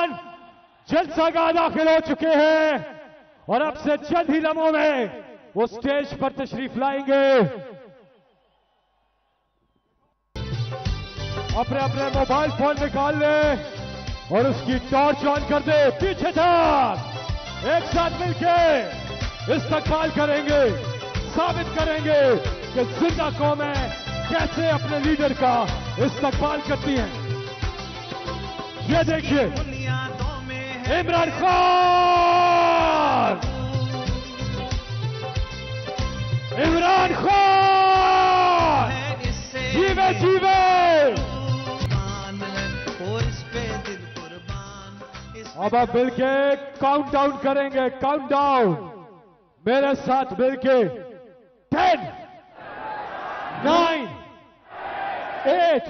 मेहमान जलसागाह दाखिल हो चुके हैं और अब से चंद ही लम्हों में वो स्टेज पर तशरीफ लाएंगे। अपने अपने मोबाइल फोन निकाल ले और उसकी टॉर्च ऑन कर दे। पीछे तक एक साथ मिलके इस्तकबाल करेंगे, साबित करेंगे कि जिंदा कौमें कैसे अपने लीडर का इस्तकबाल करती हैं। ये देखिए इमरान खान, इमरान खान जीवे जीवे। अब आप मिलके काउंट डाउन करेंगे, काउंट डाउन मेरे साथ मिलके 10, 9, 8